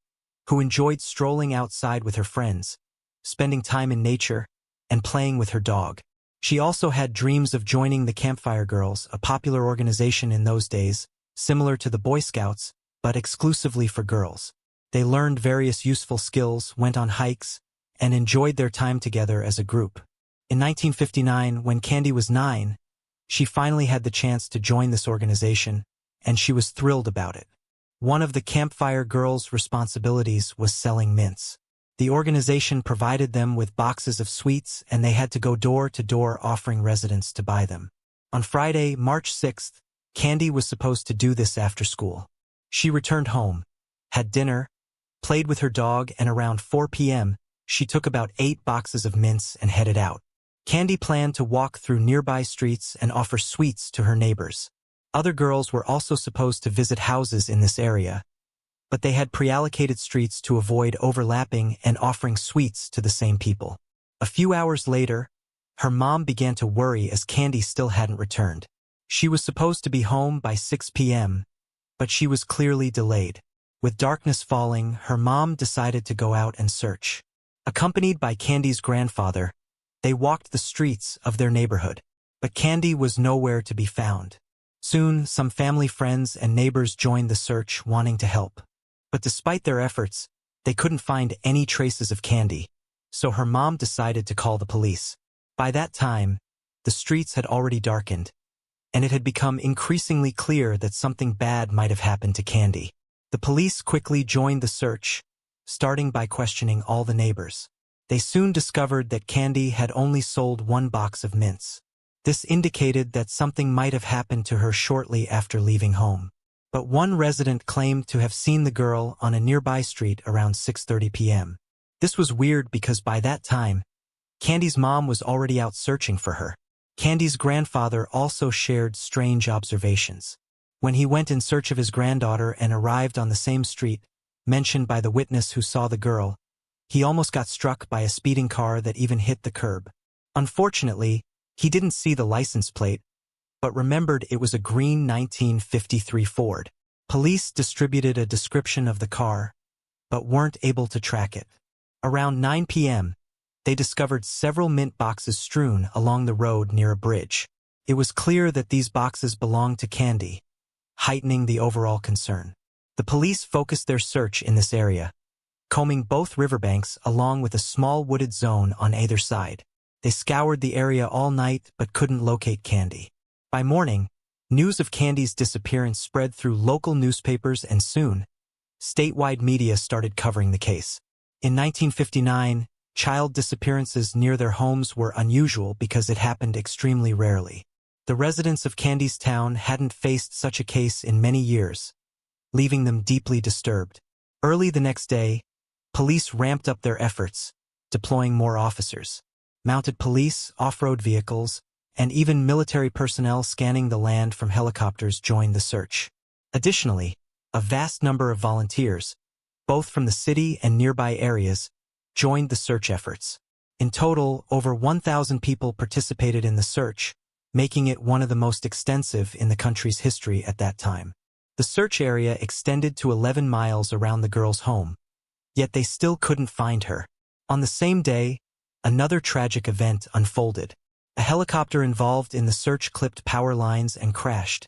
Speaker 1: who enjoyed strolling outside with her friends, spending time in nature, and playing with her dog. She also had dreams of joining the Campfire Girls, a popular organization in those days, similar to the Boy Scouts, but exclusively for girls. They learned various useful skills, went on hikes, and enjoyed their time together as a group. In 1959, when Candy was 9, she finally had the chance to join this organization, and she was thrilled about it. One of the Campfire Girls' responsibilities was selling mints. The organization provided them with boxes of sweets, and they had to go door to door offering residents to buy them. On Friday, March 6th, Candy was supposed to do this after school. She returned home, had dinner, played with her dog, and around 4 p.m., she took about 8 boxes of mints and headed out. Candy planned to walk through nearby streets and offer sweets to her neighbors. Other girls were also supposed to visit houses in this area, but they had pre-allocated streets to avoid overlapping and offering sweets to the same people. A few hours later, her mom began to worry as Candy still hadn't returned. She was supposed to be home by 6 p.m., but she was clearly delayed. With darkness falling, her mom decided to go out and search. Accompanied by Candy's grandfather, they walked the streets of their neighborhood, but Candy was nowhere to be found. Soon, some family friends and neighbors joined the search, wanting to help. But despite their efforts, they couldn't find any traces of Candy, so her mom decided to call the police. By that time, the streets had already darkened, and it had become increasingly clear that something bad might have happened to Candy. The police quickly joined the search, starting by questioning all the neighbors. They soon discovered that Candy had only sold 1 box of mints. This indicated that something might have happened to her shortly after leaving home. But one resident claimed to have seen the girl on a nearby street around 6:30 p.m. This was weird because by that time, Candy's mom was already out searching for her. Candy's grandfather also shared strange observations. When he went in search of his granddaughter and arrived on the same street mentioned by the witness who saw the girl, he almost got struck by a speeding car that even hit the curb. Unfortunately, he didn't see the license plate, but remembered it was a green 1953 Ford. Police distributed a description of the car, but weren't able to track it. Around 9 p.m., they discovered several mint boxes strewn along the road near a bridge. It was clear that these boxes belonged to Candy, heightening the overall concern. The police focused their search in this area, combing both riverbanks along with a small wooded zone on either side. They scoured the area all night but couldn't locate Candy. By morning, news of Candy's disappearance spread through local newspapers, and soon, statewide media started covering the case. In 1959, child disappearances near their homes were unusual because it happened extremely rarely. The residents of Candy's town hadn't faced such a case in many years, leaving them deeply disturbed. Early the next day, police ramped up their efforts, deploying more officers. Mounted police, off-road vehicles, and even military personnel scanning the land from helicopters joined the search. Additionally, a vast number of volunteers, both from the city and nearby areas, joined the search efforts. In total, over 1,000 people participated in the search, making it one of the most extensive in the country's history at that time. The search area extended to 11 miles around the girl's home, yet they still couldn't find her. On the same day, another tragic event unfolded. A helicopter involved in the search clipped power lines and crashed,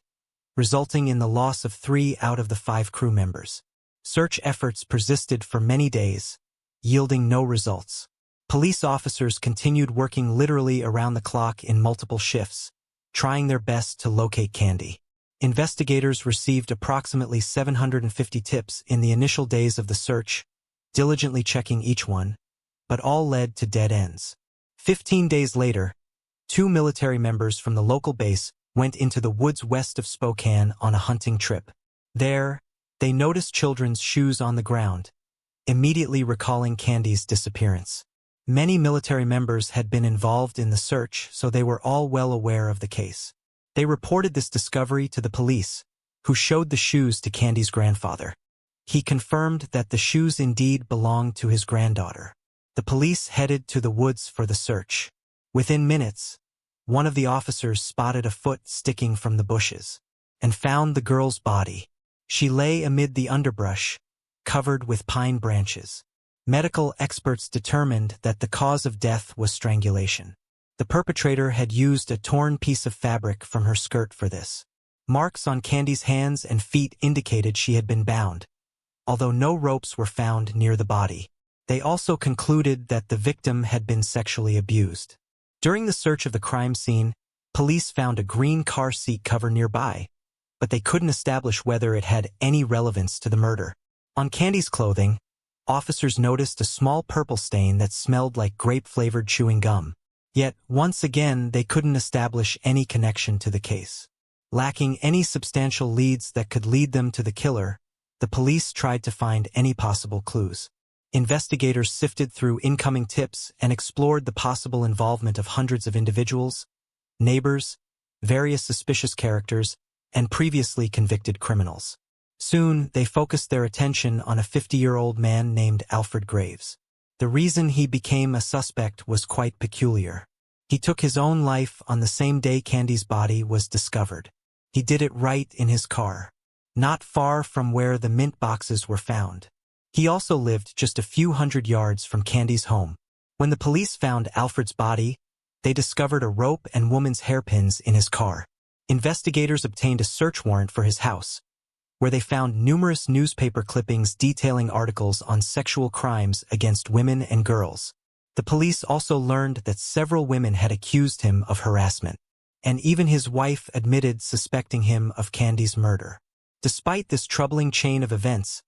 Speaker 1: resulting in the loss of 3 out of the 5 crew members. Search efforts persisted for many days, yielding no results. Police officers continued working literally around the clock in multiple shifts, trying their best to locate Candy. Investigators received approximately 750 tips in the initial days of the search, diligently checking each one, but all led to dead ends. 15 days later, 2 military members from the local base went into the woods west of Spokane on a hunting trip. There, they noticed children's shoes on the ground, immediately recalling Candy's disappearance. Many military members had been involved in the search, so they were all well aware of the case. They reported this discovery to the police, who showed the shoes to Candy's grandfather. He confirmed that the shoes indeed belonged to his granddaughter. The police headed to the woods for the search. Within minutes, one of the officers spotted a foot sticking from the bushes and found the girl's body. She lay amid the underbrush, covered with pine branches. Medical experts determined that the cause of death was strangulation. The perpetrator had used a torn piece of fabric from her skirt for this. Marks on Candy's hands and feet indicated she had been bound, although no ropes were found near the body. They also concluded that the victim had been sexually abused. During the search of the crime scene, police found a green car seat cover nearby, but they couldn't establish whether it had any relevance to the murder. On Candy's clothing, officers noticed a small purple stain that smelled like grape-flavored chewing gum. Yet, once again, they couldn't establish any connection to the case. Lacking any substantial leads that could lead them to the killer, the police tried to find any possible clues. Investigators sifted through incoming tips and explored the possible involvement of hundreds of individuals, neighbors, various suspicious characters, and previously convicted criminals. Soon, they focused their attention on a 50-year-old man named Alfred Graves. The reason he became a suspect was quite peculiar. He took his own life on the same day Candy's body was discovered. He did it right in his car, not far from where the mint boxes were found. He also lived just a few hundred yards from Candy's home. When the police found Alfred's body, they discovered a rope and woman's hairpins in his car. Investigators obtained a search warrant for his house, where they found numerous newspaper clippings detailing articles on sexual crimes against women and girls. The police also learned that several women had accused him of harassment, and even his wife admitted suspecting him of Candy's murder. Despite this troubling chain of events,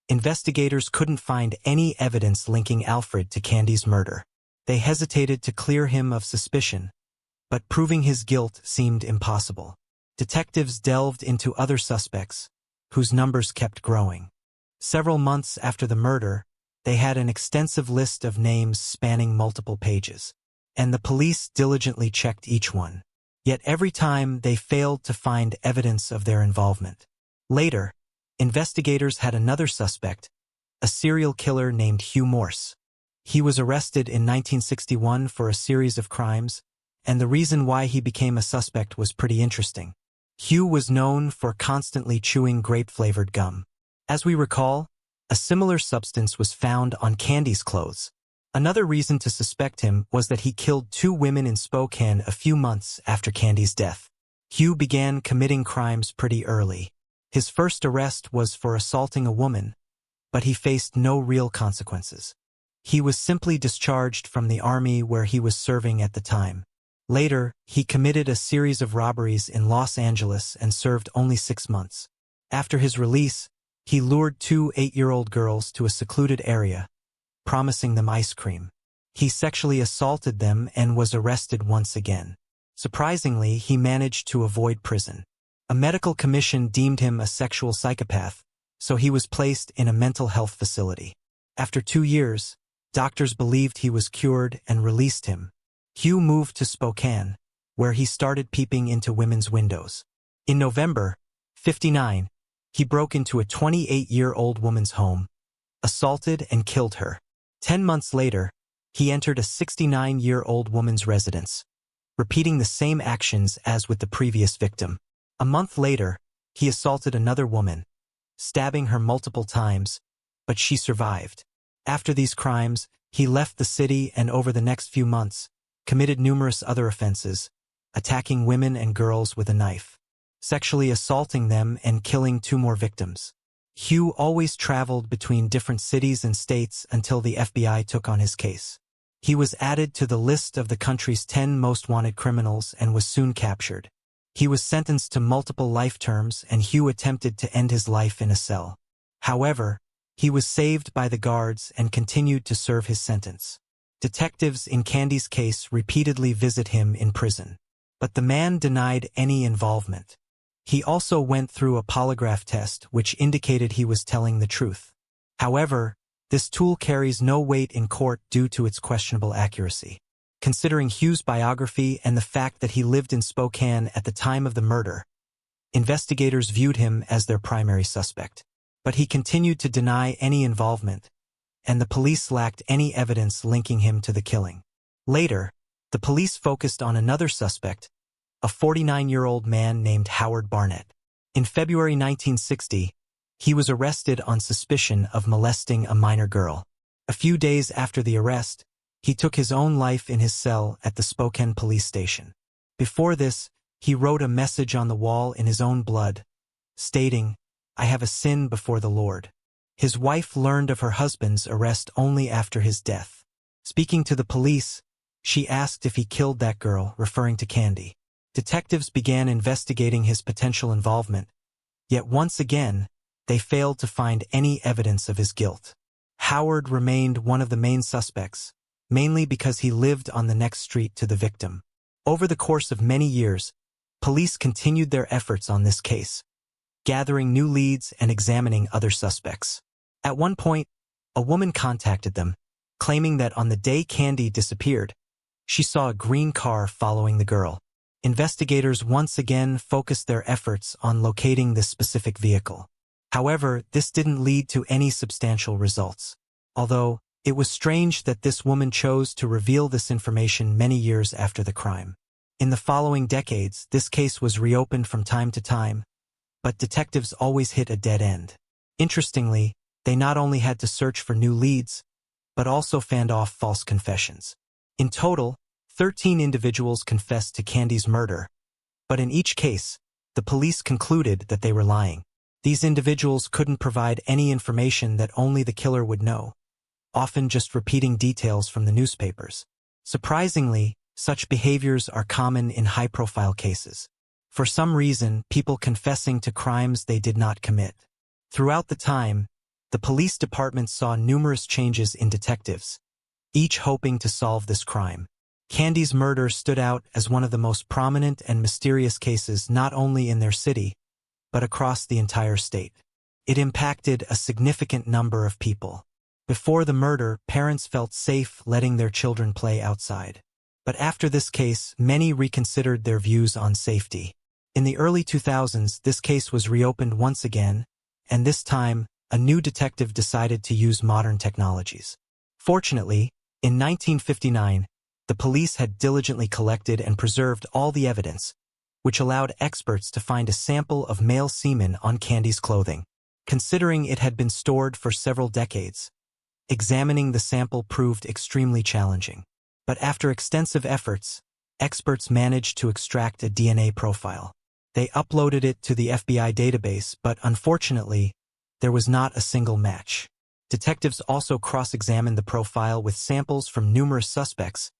Speaker 1: investigators couldn't find any evidence linking Alfred to Candy's murder. They hesitated to clear him of suspicion, but proving his guilt seemed impossible. Detectives delved into other suspects, whose numbers kept growing. Several months after the murder, they had an extensive list of names spanning multiple pages, and the police diligently checked each one. Yet every time they failed to find evidence of their involvement. Later, investigators had another suspect, a serial killer named Hugh Morse. He was arrested in 1961 for a series of crimes, and the reason why he became a suspect was pretty interesting. Hugh was known for constantly chewing grape-flavored gum. As we recall, a similar substance was found on Candy's clothes. Another reason to suspect him was that he killed 2 women in Spokane a few months after Candy's death. Hugh began committing crimes pretty early. His first arrest was for assaulting a woman, but he faced no real consequences. He was simply discharged from the army where he was serving at the time. Later, he committed a series of robberies in Los Angeles and served only 6 months. After his release, he lured 2 8-year-old girls to a secluded area, promising them ice cream. He sexually assaulted them and was arrested once again. Surprisingly, he managed to avoid prison. A medical commission deemed him a sexual psychopath, so he was placed in a mental health facility. After 2 years, doctors believed he was cured and released him. Hugh moved to Spokane, where he started peeping into women's windows. In November 59, he broke into a 28-year-old woman's home, assaulted and killed her. 10 months later, he entered a 69-year-old woman's residence, repeating the same actions as with the previous victim. A month later, he assaulted another woman, stabbing her multiple times, but she survived. After these crimes, he left the city and over the next few months, committed numerous other offenses, attacking women and girls with a knife, sexually assaulting them and killing 2 more victims. Hugh always traveled between different cities and states until the FBI took on his case. He was added to the list of the country's 10 most wanted criminals and was soon captured. He was sentenced to multiple life terms and Hugh attempted to end his life in a cell. However, he was saved by the guards and continued to serve his sentence. Detectives in Candy's case repeatedly visit him in prison, but the man denied any involvement. He also went through a polygraph test which indicated he was telling the truth. However, this tool carries no weight in court due to its questionable accuracy. Considering Hugh's biography and the fact that he lived in Spokane at the time of the murder, investigators viewed him as their primary suspect. But he continued to deny any involvement, and the police lacked any evidence linking him to the killing. Later, the police focused on another suspect, a 49-year-old man named Howard Barnett. In February 1960, he was arrested on suspicion of molesting a minor girl. A few days after the arrest, he took his own life in his cell at the Spokane police station. Before this, he wrote a message on the wall in his own blood, stating, "I have a sin before the Lord." His wife learned of her husband's arrest only after his death. Speaking to the police, she asked if he killed that girl, referring to Candy. Detectives began investigating his potential involvement, yet once again, they failed to find any evidence of his guilt. Howard remained one of the main suspects, mainly because he lived on the next street to the victim. Over the course of many years, police continued their efforts on this case, gathering new leads and examining other suspects. At one point, a woman contacted them, claiming that on the day Candy disappeared, she saw a green car following the girl. Investigators once again focused their efforts on locating this specific vehicle. However, this didn't lead to any substantial results. Although, it was strange that this woman chose to reveal this information many years after the crime. In the following decades, this case was reopened from time to time, but detectives always hit a dead end. Interestingly, they not only had to search for new leads, but also fanned off false confessions. In total, 13 individuals confessed to Candy's murder, but in each case, the police concluded that they were lying. These individuals couldn't provide any information that only the killer would know, often just repeating details from the newspapers. Surprisingly, such behaviors are common in high-profile cases. For some reason, people confessing to crimes they did not commit. Throughout the time, the police department saw numerous changes in detectives, each hoping to solve this crime. Candy's murder stood out as one of the most prominent and mysterious cases not only in their city, but across the entire state. It impacted a significant number of people. Before the murder, parents felt safe letting their children play outside. But after this case, many reconsidered their views on safety. In the early 2000s, this case was reopened once again, and this time, a new detective decided to use modern technologies. Fortunately, in 1959, the police had diligently collected and preserved all the evidence, which allowed experts to find a sample of male semen on Candy's clothing. Considering it had been stored for several decades, examining the sample proved extremely challenging. But after extensive efforts, experts managed to extract a DNA profile. They uploaded it to the FBI database, but unfortunately, there was not a single match. Detectives also cross-examined the profile with samples from numerous suspects,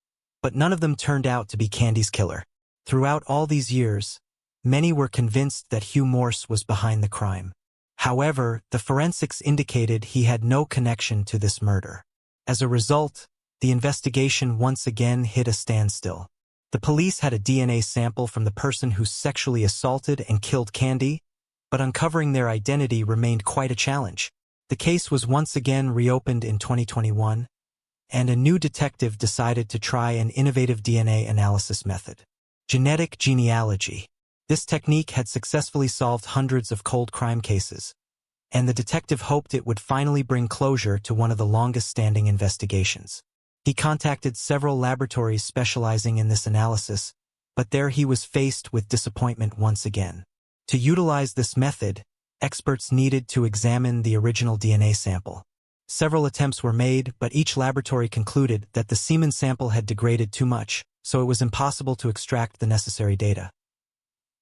Speaker 1: but none of them turned out to be Candy's killer. Throughout all these years, many were convinced that Hugh Morse was behind the crime. However, the forensics indicated he had no connection to this murder. As a result, the investigation once again hit a standstill. The police had a DNA sample from the person who sexually assaulted and killed Candy, but uncovering their identity remained quite a challenge. The case was once again reopened in 2021, and a new detective decided to try an innovative DNA analysis method. Genetic genealogy. This technique had successfully solved hundreds of cold crime cases, and the detective hoped it would finally bring closure to one of the longest-standing investigations. He contacted several laboratories specializing in this analysis, but there he was faced with disappointment once again. To utilize this method, experts needed to examine the original DNA sample. Several attempts were made, but each laboratory concluded that the semen sample had degraded too much, so it was impossible to extract the necessary data.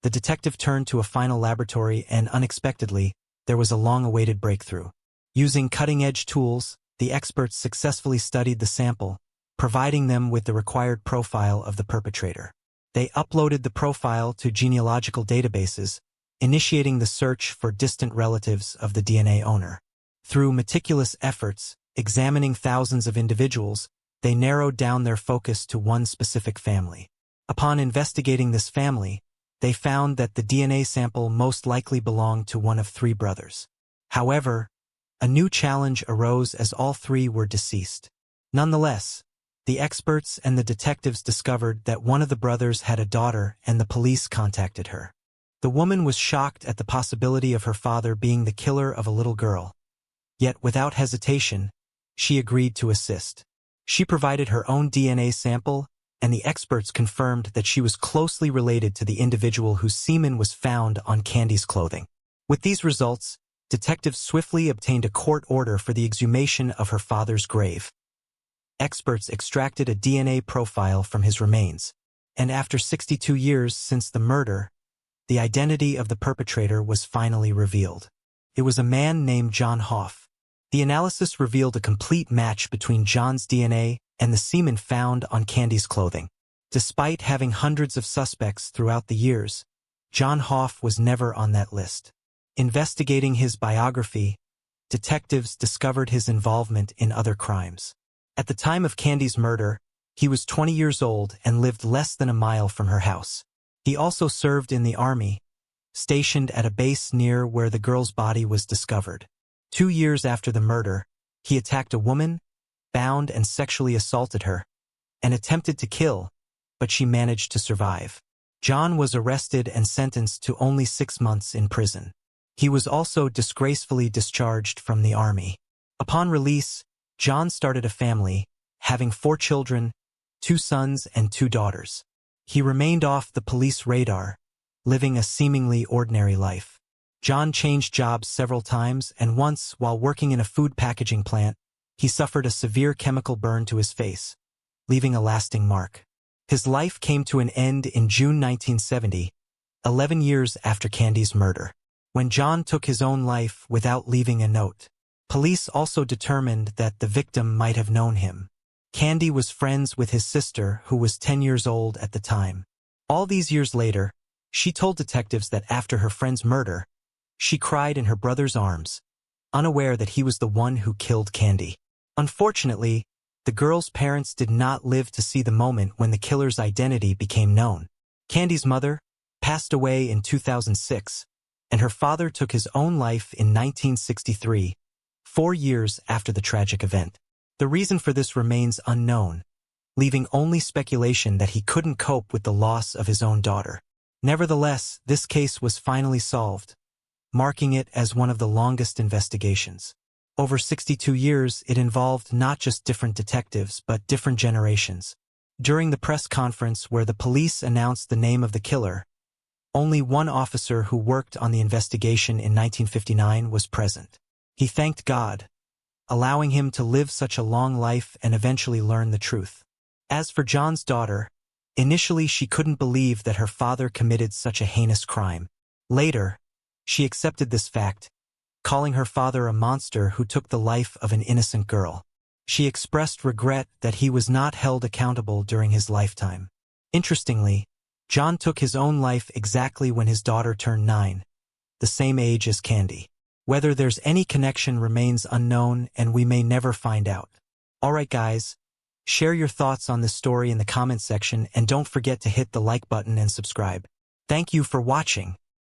Speaker 1: The detective turned to a final laboratory and, unexpectedly, there was a long-awaited breakthrough. Using cutting-edge tools, the experts successfully studied the sample, providing them with the required profile of the perpetrator. They uploaded the profile to genealogical databases, initiating the search for distant relatives of the DNA owner. Through meticulous efforts, examining thousands of individuals, they narrowed down their focus to one specific family. Upon investigating this family, they found that the DNA sample most likely belonged to one of 3 brothers. However, a new challenge arose as all 3 were deceased. Nonetheless, the experts and the detectives discovered that one of the brothers had a daughter and the police contacted her. The woman was shocked at the possibility of her father being the killer of a little girl. Yet without hesitation, she agreed to assist. She provided her own DNA sample, and the experts confirmed that she was closely related to the individual whose semen was found on Candy's clothing. With these results, detectives swiftly obtained a court order for the exhumation of her father's grave. Experts extracted a DNA profile from his remains, and after 62 years since the murder, the identity of the perpetrator was finally revealed. It was a man named John Hoff. The analysis revealed a complete match between John's DNA and the semen found on Candy's clothing. Despite having hundreds of suspects throughout the years, John Hoff was never on that list. Investigating his biography, detectives discovered his involvement in other crimes. At the time of Candy's murder, he was 20 years old and lived less than a mile from her house. He also served in the army, stationed at a base near where the girl's body was discovered. 2 years after the murder, he attacked a woman, bound and sexually assaulted her, and attempted to kill, but she managed to survive. John was arrested and sentenced to only 6 months in prison. He was also disgracefully discharged from the army. Upon release, John started a family, having 4 children, 2 sons and 2 daughters. He remained off the police radar, living a seemingly ordinary life. John changed jobs several times, and once, while working in a food packaging plant, he suffered a severe chemical burn to his face, leaving a lasting mark. His life came to an end in June 1970, 11 years after Candy's murder, when John took his own life without leaving a note. Police also determined that the victim might have known him. Candy was friends with his sister, who was 10 years old at the time. All these years later, she told detectives that after her friend's murder, she cried in her brother's arms, unaware that he was the one who killed Candy. Unfortunately, the girl's parents did not live to see the moment when the killer's identity became known. Candy's mother passed away in 2006, and her father took his own life in 1963, 4 years after the tragic event. The reason for this remains unknown, leaving only speculation that he couldn't cope with the loss of his own daughter. Nevertheless, this case was finally solved, marking it as one of the longest investigations. Over 62 years, it involved not just different detectives, but different generations. During the press conference where the police announced the name of the killer, only one officer who worked on the investigation in 1959 was present. He thanked God, allowing him to live such a long life and eventually learn the truth. As for John's daughter, initially she couldn't believe that her father committed such a heinous crime. Later, she accepted this fact, calling her father a monster who took the life of an innocent girl. She expressed regret that he was not held accountable during his lifetime. Interestingly, John took his own life exactly when his daughter turned 9, the same age as Candy. Whether there's any connection remains unknown, and we may never find out. Alright guys, share your thoughts on this story in the comment section, and don't forget to hit the like button and subscribe. Thank you for watching.